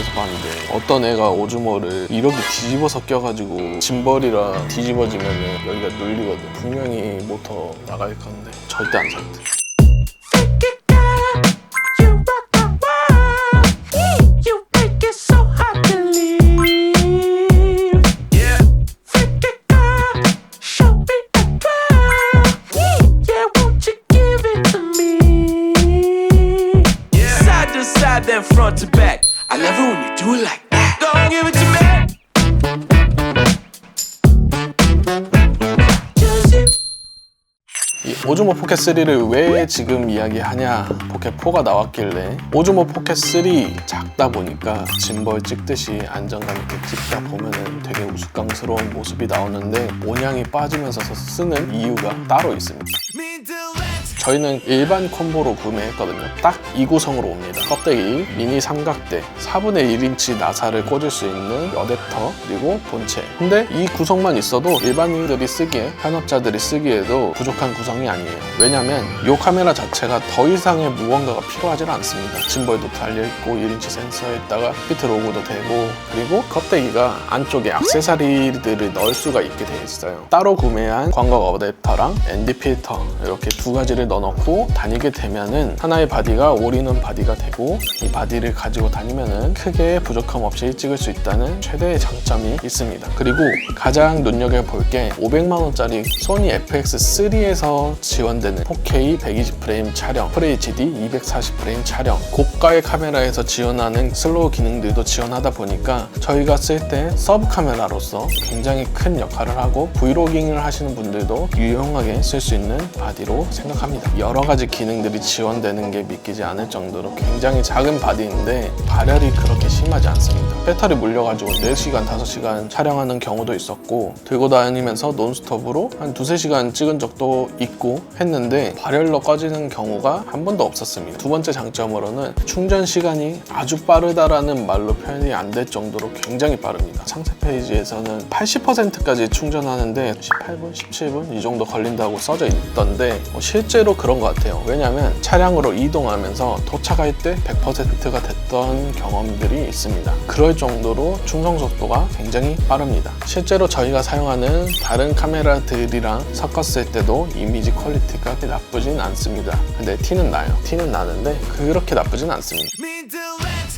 인터넷에서 봤는데 어떤 애가 오즈모를 이렇게 뒤집어서 껴가지고 짐벌이랑 뒤집어지면은 여기가 눌리거든. 분명히 모터 나갈 건데 절대 안 살 듯. Then front to back. I love it when you do it like that. Don't give it to me. 이 오즈모 포켓 3를 왜 지금 이야기하냐, 포켓 4가 나왔길래. 오즈모 포켓 3 작다 보니까 짐벌 찍듯이 안정감 있게 찍다 보면은 되게 우스꽝스러운 모습이 나오는데 온양이 빠지면서 쓰는 이유가 따로 있습니다. 저희는 일반 콤보로 구매했거든요. 딱 이 구성으로 옵니다. 껍데기, 미니 삼각대, 4분의 1인치 나사를 꽂을 수 있는 어댑터, 그리고 본체. 근데 이 구성만 있어도 일반인들이 쓰기에, 현업자들이 쓰기에도 부족한 구성이 아니에요. 왜냐면 이 카메라 자체가 더 이상의 무언가가 필요하지 않습니다. 짐벌도 달려있고 1인치 센서에다가 피트 로고도 되고, 그리고 껍데기가 안쪽에 액세서리들을 넣을 수가 있게 되어 있어요. 따로 구매한 광각 어댑터랑 ND 필터 이렇게 두 가지를 넣어놓고 다니게 되면은 하나의 바디가 올인원 바디가 되고, 이 바디를 가지고 다니면은 크게 부족함 없이 찍을 수 있다는 최대의 장점이 있습니다. 그리고 가장 눈여겨볼 게 500만원짜리 소니 FX3에서 지원되는 4K 120프레임 촬영, FHD 240프레임 촬영, 고가의 카메라에서 지원하는 슬로우 기능들도 지원하다 보니까 저희가 쓸 때 서브 카메라로서 굉장히 큰 역할을 하고 브이로깅을 하시는 분들도 유용하게 쓸 수 있는 바디로 생각합니다. 여러 가지 기능들이 지원되는 게 믿기지 않을 정도로 굉장히 작은 바디인데 발열이 그렇게 심하지 않습니다. 배터리 물려가지고 4시간, 5시간 촬영하는 경우도 있었고, 들고 다니면서 논스톱으로 한 2~3시간 찍은 적도 있고 했는데 발열로 꺼지는 경우가 한 번도 없었습니다. 두 번째 장점으로는 충전 시간이 아주 빠르다라는 말로 표현이 안 될 정도로 굉장히 빠릅니다. 상세 페이지에서는 80%까지 충전하는데 18분, 17분 이 정도 걸린다고 써져 있던데 실제로 그런 것 같아요. 왜냐하면 차량으로 이동하면서 도착할 때 100%가 됐던 경험들이 있습니다. 그럴 정도로 충전 속도가 굉장히 빠릅니다. 실제로 저희가 사용하는 다른 카메라들이랑 섞었을 때도 이미지 퀄리티가 나쁘진 않습니다. 근데 티는 나요. 티는 나는데 그렇게 나쁘진 않습니다.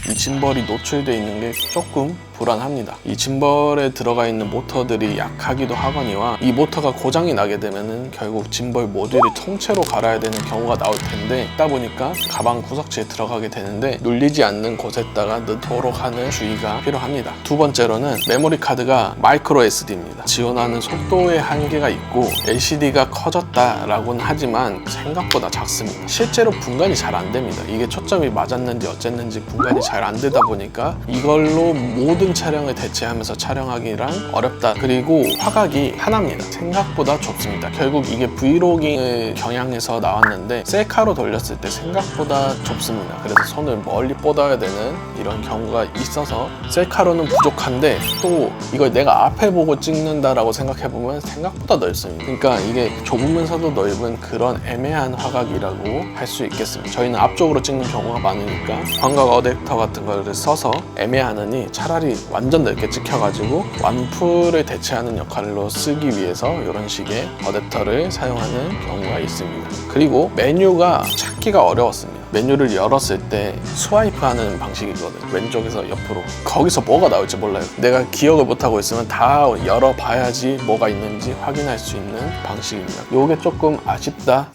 이 짐벌이 노출되어 있는 게 조금 불안합니다. 이 짐벌에 들어가 있는 모터들이 약하기도 하거니와 이 모터가 고장이 나게 되면은 결국 짐벌 모듈을 통째로 갈아야 되는 경우가 나올 텐데, 있다 보니까 가방 구석지에 들어가게 되는데 눌리지 않는 곳에다가 넣도록 하는 주의가 필요합니다. 두 번째로는 메모리 카드가 마이크로 SD입니다. 지원하는 속도의 한계가 있고 LCD가 커졌다라고는 하지만 생각보다 작습니다. 실제로 분간이 잘 안 됩니다. 이게 초점이 맞았는지 어쨌는지 분간이 잘 안 되다 보니까 이걸로 모든 촬영을 대체하면서 촬영하기랑 어렵다. 그리고 화각이 하나입니다. 생각보다 좁습니다. 결국 이게 브이로깅을 경향해서 나왔는데 셀카로 돌렸을 때 생각보다 좁습니다. 그래서 손을 멀리 뻗어야 되는 이런 경우가 있어서 셀카로는 부족한데, 또 이걸 내가 앞에 보고 찍는다라고 생각해보면 생각보다 넓습니다. 그러니까 이게 좁으면서도 넓은 그런 애매한 화각이라고 할 수 있겠습니다. 저희는 앞쪽으로 찍는 경우가 많으니까 광각 어댑터 같은 거를 써서 애매하느니 차라리 완전 넓게 찍혀가지고 완풀을 대체하는 역할로 쓰기 위해서 이런 식의 어댑터를 사용하는 경우가 있습니다. 그리고 메뉴가 찾기가 어려웠습니다. 메뉴를 열었을 때 스와이프하는 방식이거든요. 왼쪽에서 옆으로. 거기서 뭐가 나올지 몰라요. 내가 기억을 못하고 있으면 다 열어봐야지 뭐가 있는지 확인할 수 있는 방식입니다. 이게 조금 아쉽다.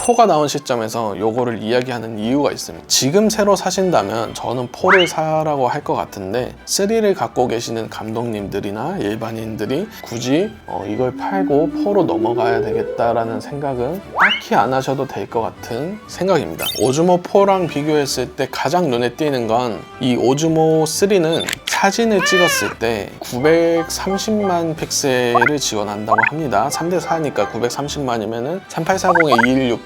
4가 나온 시점에서 요거를 이야기하는 이유가 있습니다. 지금 새로 사신다면 저는 4를 사라고 할 것 같은데, 3를 갖고 계시는 감독님들이나 일반인들이 굳이 이걸 팔고 4로 넘어가야 되겠다라는 생각은 딱히 안 하셔도 될 것 같은 생각입니다. 오즈모 4랑 비교했을 때 가장 눈에 띄는 건 이 오즈모 3는 사진을 찍었을 때 930만 픽셀을 지원한다고 합니다. 3대4니까 930만이면은 3840에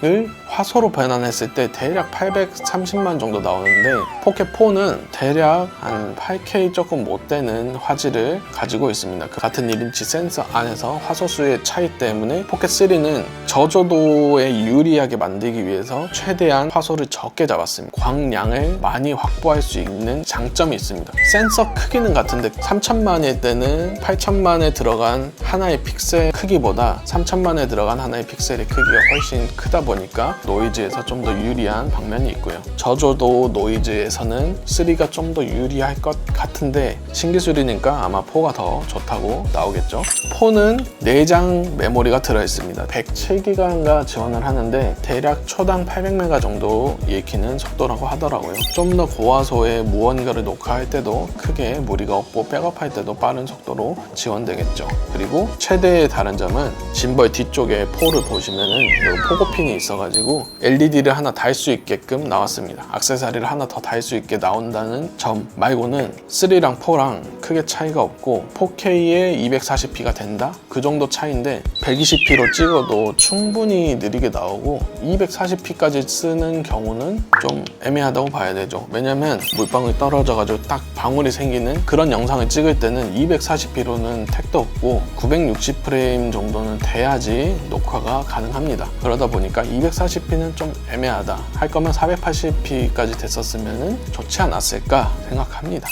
2160을 화소로 변환했을 때 대략 830만 정도 나오는데 포켓4는 대략 한 8K 조금 못 되는 화질을 가지고 있습니다. 그 같은 1인치 센서 안에서 화소수의 차이 때문에 포켓3는 저조도에 유리하게 만들기 위해서 최대한 화소를 적게 잡았습니다. 광량을 많이 확보할 수 있는 장점이 있습니다. 센서 크기는 같은데 3000만일 때는 8000만에 들어간 하나의 픽셀 크기보다 3000만에 들어간 하나의 픽셀의 크기가 훨씬 크다 보니까 노이즈에서 좀 더 유리한 방면이 있고요. 저조도 노이즈에서는 3가 좀 더 유리할 것 같은데 신기술이니까 아마 4가 더 좋다고 나오겠죠. 4는 내장 메모리가 들어있습니다. 107기가인가 지원을 하는데 대략 초당 800메가 정도 읽히는 속도라고 하더라고요. 좀 더 고화소의 무언가를 녹화할 때도 크게 무리가 없고 백업할 때도 빠른 속도로 지원되겠죠. 그리고 최대의 다른 점은 짐벌 뒤쪽에 4를 보시면은 포고핀이 있어가지고 LED를 하나 달 수 있게끔 나왔습니다. 액세서리를 하나 더 달 수 있게 나온다는 점 말고는 3랑 4랑 크게 차이가 없고 4K에 240p가 된다? 그 정도 차이인데 120p로 찍어도 충분히 느리게 나오고 240p까지 쓰는 경우는 좀 애매하다고 봐야 되죠. 왜냐면 물방울이 떨어져가지고 딱 방울이 생기는 그런 영상을 찍을 때는 240p로는 택도 없고 960프레임 정도는 돼야지 녹화가 가능합니다. 그러다 보니까 240p는 좀 애매하다. 할 거면 480p까지 됐었으면 좋지 않았을까 생각합니다.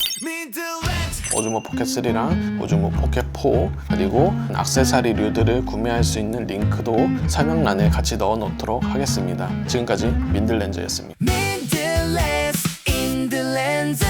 오즈모 포켓3랑 오즈모 포켓4 그리고 액세서리류들을 구매할 수 있는 링크도 설명란에 같이 넣어 놓도록 하겠습니다. 지금까지 민들렌즈였습니다. Mindless in the lens.